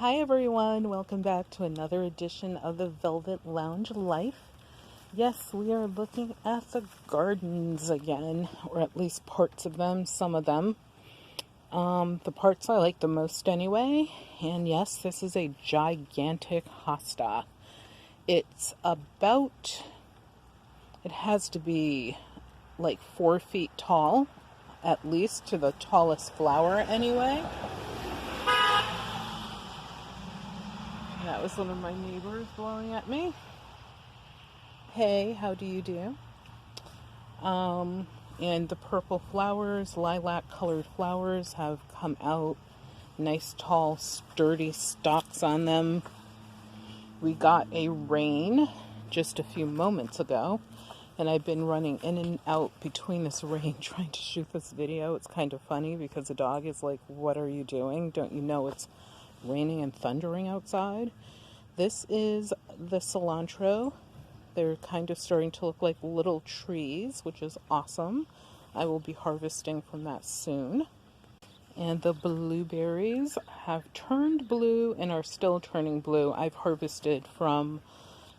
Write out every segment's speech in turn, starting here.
Hi everyone, welcome back to another edition of the Velvet Lounge Life. Yes, we are looking at the gardens again, or at least parts of them, some of them. The parts I like the most anyway. And yes, this is a gigantic hosta. It has to be like 4 feet tall, at least to the tallest flower anyway. That was one of my neighbors blowing at me. Hey, how do you do? And the purple flowers, lilac colored flowers have come out. Nice tall sturdy stalks on them. We got a rain just a few moments ago, and I've been running in and out between this rain trying to shoot this video. It's kind of funny because the dog is like, "What are you doing? Don't you know it's raining and thundering outside?" This is the cilantro. They're kind of starting to look like little trees, which is awesome. I will be harvesting from that soon. And the blueberries have turned blue and are still turning blue. I've harvested from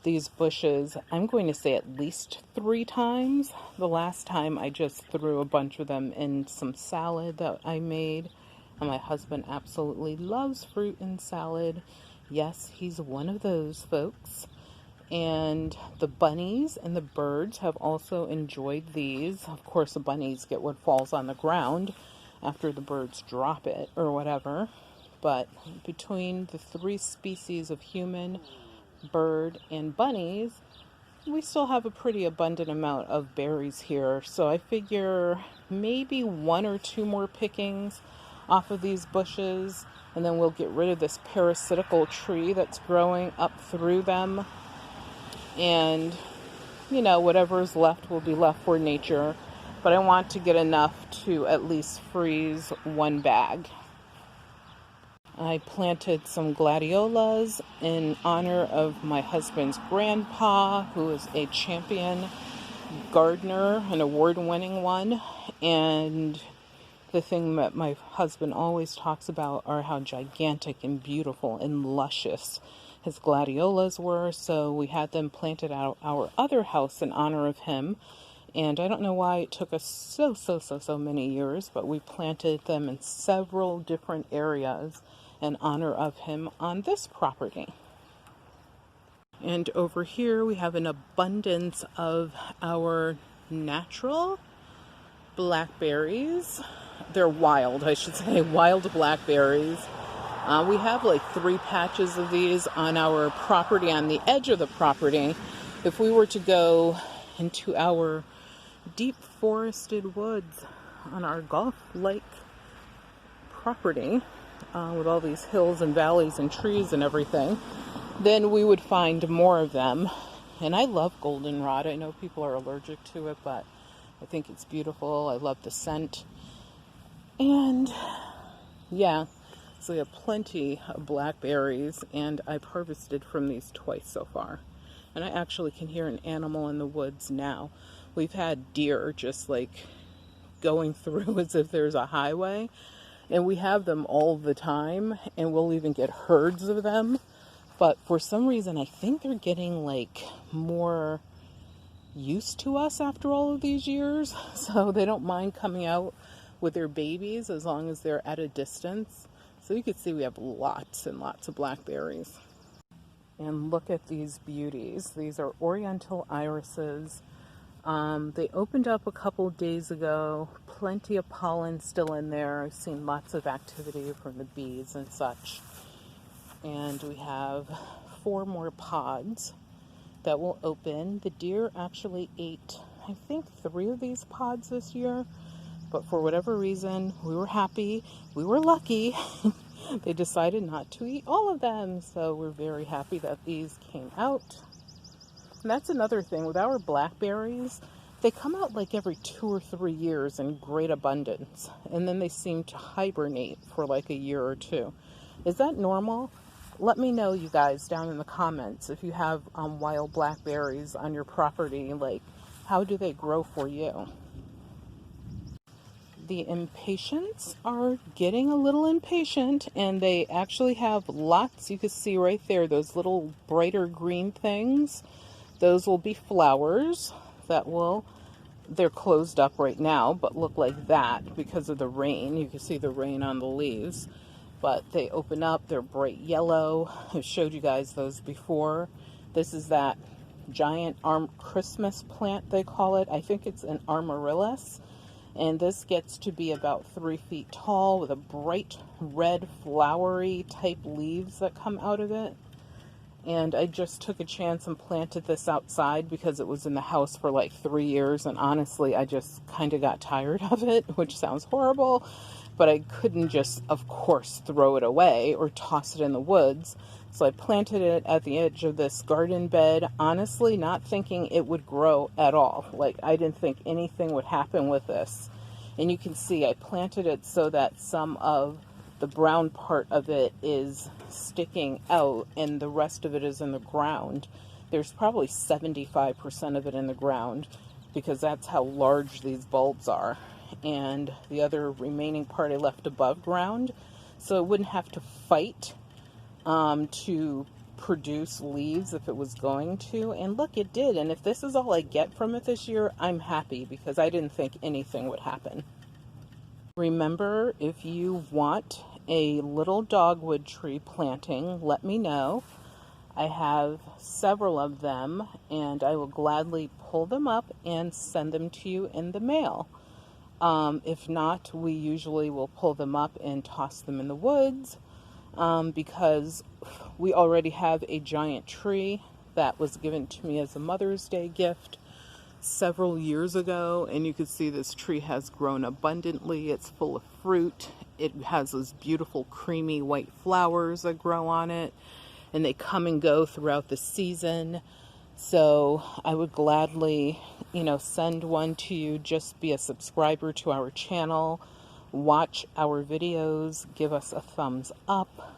these bushes, I'm going to say at least 3 times. The last time I just threw a bunch of them in some salad that I made. And my husband absolutely loves fruit and salad. Yes, he's one of those folks. And the bunnies and the birds have also enjoyed these. Of course, the bunnies get what falls on the ground after the birds drop it or whatever. But between the 3 species of human, bird, and bunnies, we still have a pretty abundant amount of berries here. So I figure maybe 1 or 2 more pickings off of these bushes, and then we'll get rid of this parasitical tree that's growing up through them. And, whatever is left will be left for nature. But I want to get enough to at least freeze 1 bag. I planted some Gladiolas in honor of my husband's grandpa, who is a champion gardener, an award-winning one. And the thing that my husband always talks about are how gigantic and beautiful and luscious his Gladiolas were. So we had them planted at our other house in honor of him. And I don't know why it took us so many years, but we planted them in several different areas in honor of him on this property. And over here we have an abundance of our natural blackberries. They're wild, I should say, wild blackberries. We have like 3 patches of these on our property, on the edge of the property. If we were to go into our deep forested woods on our golf-like property, with all these hills and valleys and trees and everything, then we would find more of them. And I love goldenrod. I know people are allergic to it, but I think it's beautiful. I love the scent. And yeah, so we have plenty of blackberries, and I've harvested from these twice so far. And I actually can hear an animal in the woods now. We've had deer just like going through as if there's a highway, and we have them all the time, and we'll even get herds of them. But for some reason, I think they're getting like more used to us after all of these years, so they don't mind coming out with their babies as long as they're at a distance. So you can see we have lots and lots of blackberries. And look at these beauties. These are Oriental Irises. They opened up a couple days ago. Plenty of pollen still in there. I've seen lots of activity from the bees and such. And we have 4 more pods that will open. The deer actually ate, I think, 3 of these pods this year. But for whatever reason, we were happy. We were lucky. They decided not to eat all of them. So we're very happy that these came out. And that's another thing with our blackberries. They come out like every 2 or 3 years in great abundance. And then they seem to hibernate for like a year or 2. Is that normal? Let me know, you guys, down in the comments if you have wild blackberries on your property. Like, how do they grow for you? the Impatiens are getting a little impatient, and they actually have lots. You can see right there, those little brighter green things. Those will be flowers that will, they're closed up right now, but look like that because of the rain. You can see the rain on the leaves, but they open up. They're bright yellow. I've showed you guys those before. This is that giant Christmas plant, they call it. I think it's an amaryllis. And this gets to be about 3 feet tall with a bright red flowery type leaves that come out of it. And I just took a chance and planted this outside because it was in the house for like 3 years. And honestly, I just kind of got tired of it, which sounds horrible. But I couldn't just, of course, throw it away or toss it in the woods. So I planted it at the edge of this garden bed, honestly not thinking it would grow at all. Like, I didn't think anything would happen with this. And you can see I planted it so that some of the brown part of it is sticking out and the rest of it is in the ground. There's probably 75% of it in the ground because that's how large these bulbs are. And the other remaining part I left above ground so it wouldn't have to fight to produce leaves if it was going to. And look, it did. And if this is all I get from it this year, I'm happy because I didn't think anything would happen. Remember, if you want a little dogwood tree planting, let me know. I have several of them and I will gladly pull them up and send them to you in the mail. If not, we usually will pull them up and toss them in the woods because we already have a giant tree that was given to me as a Mother's Day gift several years ago, and you can see this tree has grown abundantly. It's full of fruit. It has those beautiful creamy white flowers that grow on it, and they come and go throughout the season. So I would gladly, send one to you. Just be a subscriber to our channel, watch our videos, give us a thumbs up,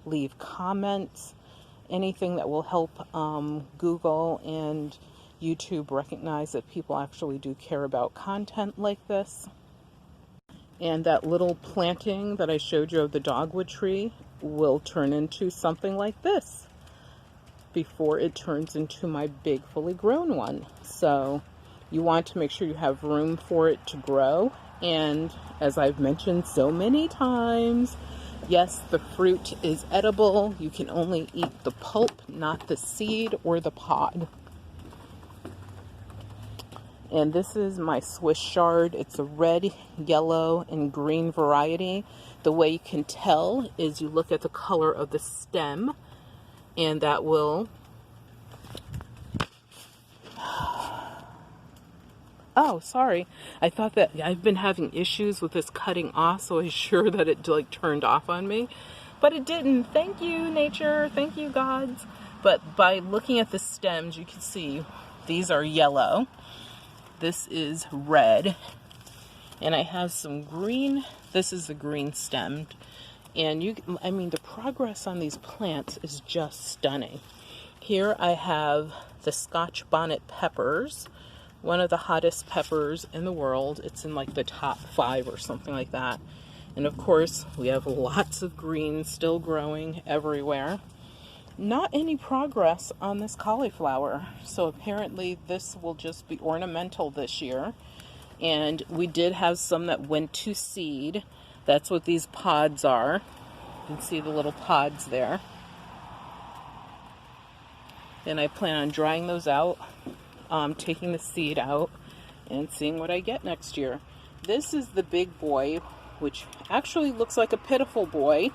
leave comments, anything that will help Google and YouTube recognize that people actually do care about content like this. And that little planting that I showed you of the dogwood tree will turn into something like this before it turns into my big fully grown one. So you want to make sure you have room for it to grow. And as I've mentioned so many times, yes, the fruit is edible. You can only eat the pulp, not the seed or the pod. And this is my Swiss chard. It's a red, yellow, and green variety. The way you can tell is you look at the color of the stem, and that will... Oh, sorry. I thought that I've been having issues with this cutting off, so I was sure that it turned off on me. But it didn't. Thank you, nature. Thank you, gods. But by looking at the stems, you can see these are yellow. This is red. And I have some green. This is the green stemmed. And the progress on these plants is just stunning. Here I have the Scotch bonnet peppers, one of the hottest peppers in the world. It's in like the top 5 or something like that. And of course, we have lots of greens still growing everywhere. Not any progress on this cauliflower. So apparently this will just be ornamental this year. And we did have some that went to seed. That's what these pods are. You can see the little pods there. And I plan on drying those out, taking the seed out, and seeing what I get next year. This is the big boy, which actually looks like a pitiful boy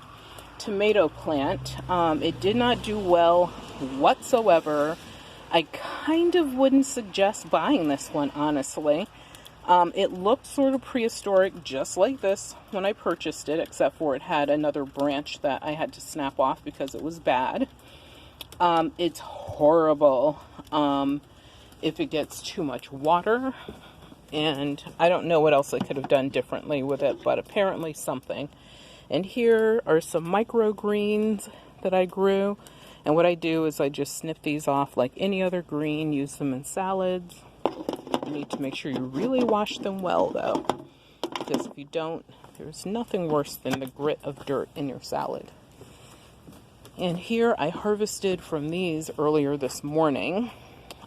tomato plant. It did not do well whatsoever. I kind of wouldn't suggest buying this one, honestly. It looked sort of prehistoric, just like this when I purchased it, except for it had another branch that I had to snap off because it was bad. It's horrible if it gets too much water, and I don't know what else I could have done differently with it, but apparently something. And here are some microgreens that I grew, and what I do is I just snip these off like any other green, use them in salads. You need to make sure you really wash them well though. because if you don't, there's nothing worse than the grit of dirt in your salad. And here I harvested from these earlier this morning.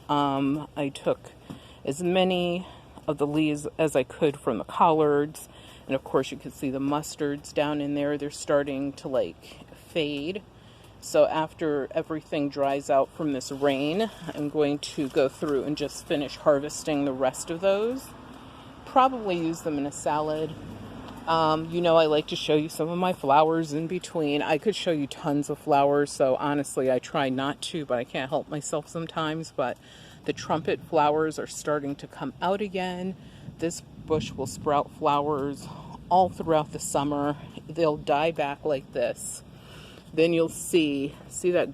I took as many of the leaves as I could from the collards. And of course you can see the mustards down in there. They're starting to like fade. So after everything dries out from this rain, I'm going to go through and just finish harvesting the rest of those. Probably use them in a salad. You know, I like to show you some of my flowers in between. I could show you tons of flowers, so honestly I try not to, but I can't help myself sometimes. But the trumpet flowers are starting to come out again. This bush will sprout flowers all throughout the summer. They'll die back like this. Then you'll see that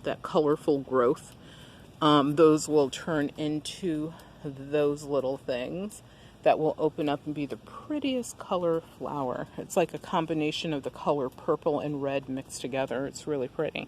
that colorful growth. Those will turn into those little things that will open up and be the prettiest color flower. It's like a combination of the color purple and red mixed together. It's really pretty.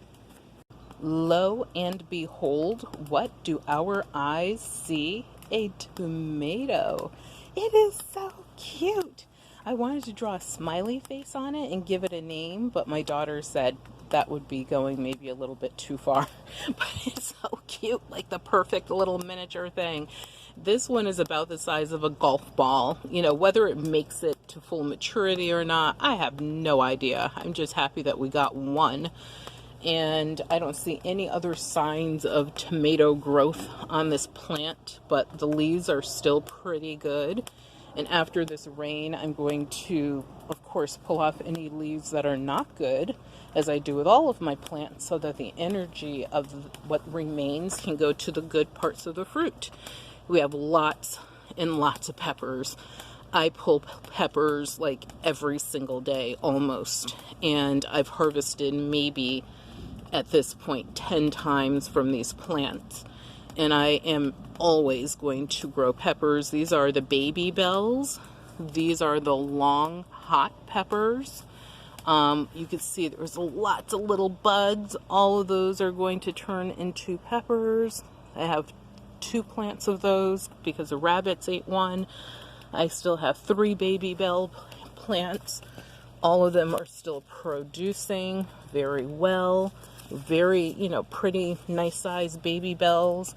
Lo and behold, what do our eyes see? A tomato. It is so cute. I wanted to draw a smiley face on it and give it a name, but my daughter said that would be going maybe a little bit too far. But it's so cute, like the perfect little miniature thing. This one is about the size of a golf ball. You know, whether it makes it to full maturity or not, I have no idea. I'm just happy that we got one. And I don't see any other signs of tomato growth on this plant, but the leaves are still pretty good. And after this rain, I'm going to, of course, pull off any leaves that are not good, as I do with all of my plants, so that the energy of what remains can go to the good parts of the fruit. We have lots and lots of peppers. I pull peppers like every single day, almost. And I've harvested maybe, at this point, 10 times from these plants. And I am always going to grow peppers. These are the baby bells. These are the long hot peppers. You can see there's lots of little buds. All of those are going to turn into peppers. I have 2 plants of those because the rabbits ate one. I still have 3 baby bell plants. All of them are still producing very well. Very, you know, pretty nice size baby bells.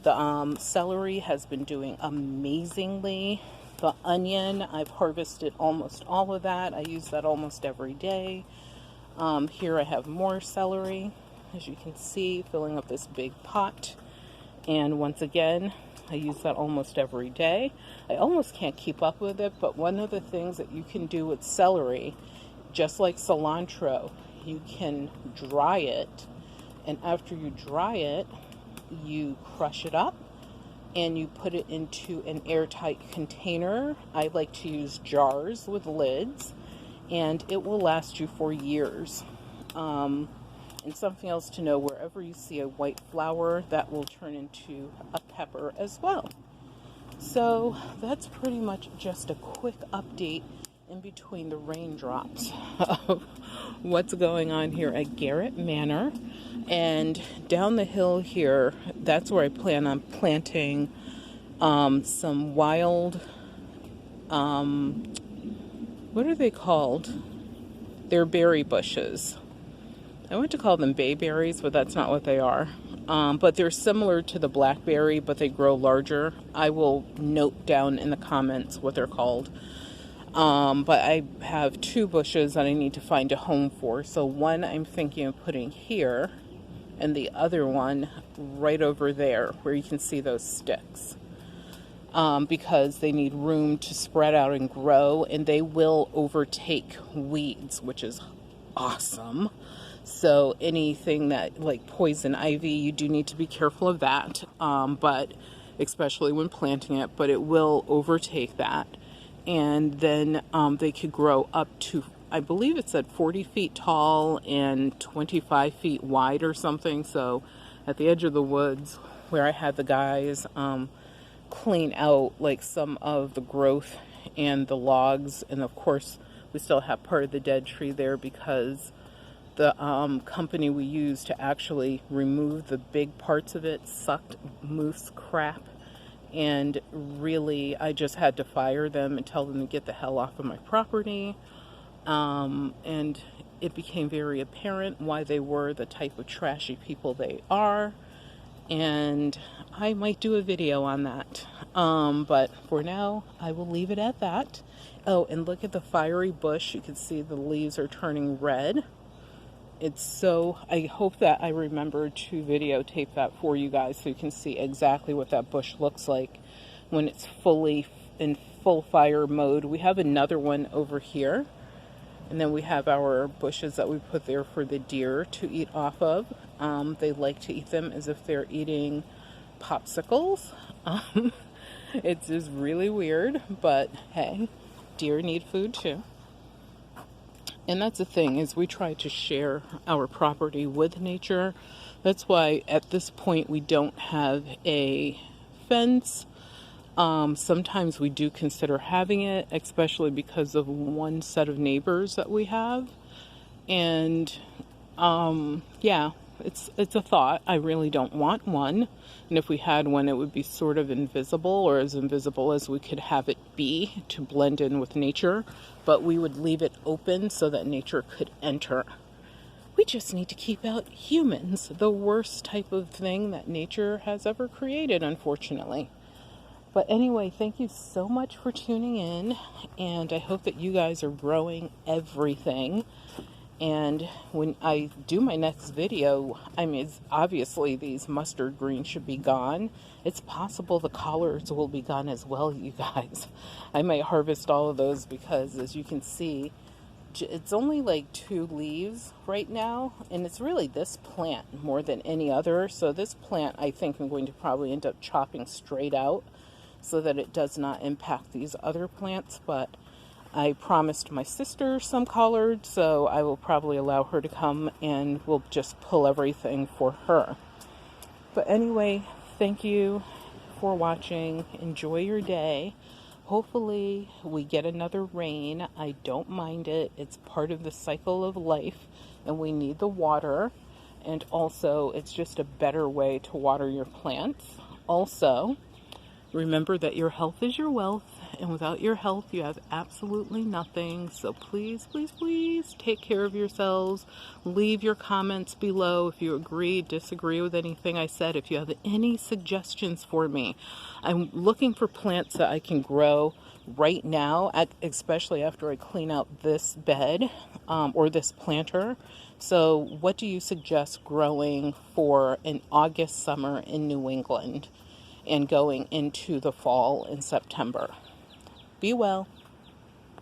The celery has been doing amazingly. The onion, I've harvested almost all of that. I use that almost every day. Here I have more celery, as you can see, filling up this big pot. And once again, I use that almost every day. I almost can't keep up with it, but one of the things that you can do with celery, just like cilantro, you can dry it, and after you dry it, you crush it up and you put it into an airtight container. I like to use jars with lids, and it will last you for years. And something else to know, wherever you see a white flower, that will turn into a pepper as well. So that's pretty much just a quick update in between the raindrops of what's going on here at Garrett Manor. And down the hill here, that's where I plan on planting some wild, what are they called? They're berry bushes. I want to call them bayberries, but that's not what they are. But they're similar to the blackberry, but they grow larger. I will note down in the comments what they're called. But I have 2 bushes that I need to find a home for. So one I'm thinking of putting here, and the other one right over there where you can see those sticks. Because they need room to spread out and grow, and they will overtake weeds, which is awesome. So anything that, like poison ivy, you do need to be careful of that, but especially when planting it, but it will overtake that. And then they could grow up to, I believe it said 40 feet tall and 25 feet wide or something. So at the edge of the woods where I had the guys clean out like some of the growth and the logs, and of course we still have part of the dead tree there because the company we used to actually remove the big parts of it sucked moose crap And really, I just had to fire them and tell them to get the hell off of my property. And it became very apparent why they were the type of trashy people they are. And I might do a video on that. But for now, I will leave it at that. Oh, and look at the fiery bush. You can see the leaves are turning red. It's so, I hope that I remember to videotape that for you guys so you can see exactly what that bush looks like when it's fully in full fire mode. We have another one over here. And then we have our bushes that we put there for the deer to eat off of. They like to eat them as if they're eating popsicles. It's just really weird, but hey, deer need food too. And that's the thing, is we try to share our property with nature. That's why at this point we don't have a fence. Sometimes we do consider having it, especially because of one set of neighbors that we have. And yeah, it's a thought. I really don't want one. And if we had one, it would be sort of invisible, or as invisible as we could have it be to blend in with nature. But we would leave it open so that nature could enter. We just need to keep out humans, the worst type of thing that nature has ever created, unfortunately. But anyway, thank you so much for tuning in, and I hope that you guys are growing everything. And when I do my next video, I mean, obviously these mustard greens should be gone. It's possible the collards will be gone as well, you guys. I might harvest all of those because, as you can see, it's only like 2 leaves right now, and it's really this plant more than any other. So this plant, I think I'm going to probably end up chopping straight out so that it does not impact these other plants. But I promised my sister some collards, so I will probably allow her to come and we'll just pull everything for her. But anyway, thank you for watching. Enjoy your day. Hopefully we get another rain. I don't mind it. It's part of the cycle of life, and we need the water. And also, it's just a better way to water your plants. Also, remember that your health is your wealth, and without your health, you have absolutely nothing. So please, please, please take care of yourselves. Leave your comments below if you agree, disagree with anything I said. If you have any suggestions for me, I'm looking for plants that I can grow right now, especially after I clean out this bed or this planter. So what do you suggest growing for an August summer in New England and going into the fall in September? Be well.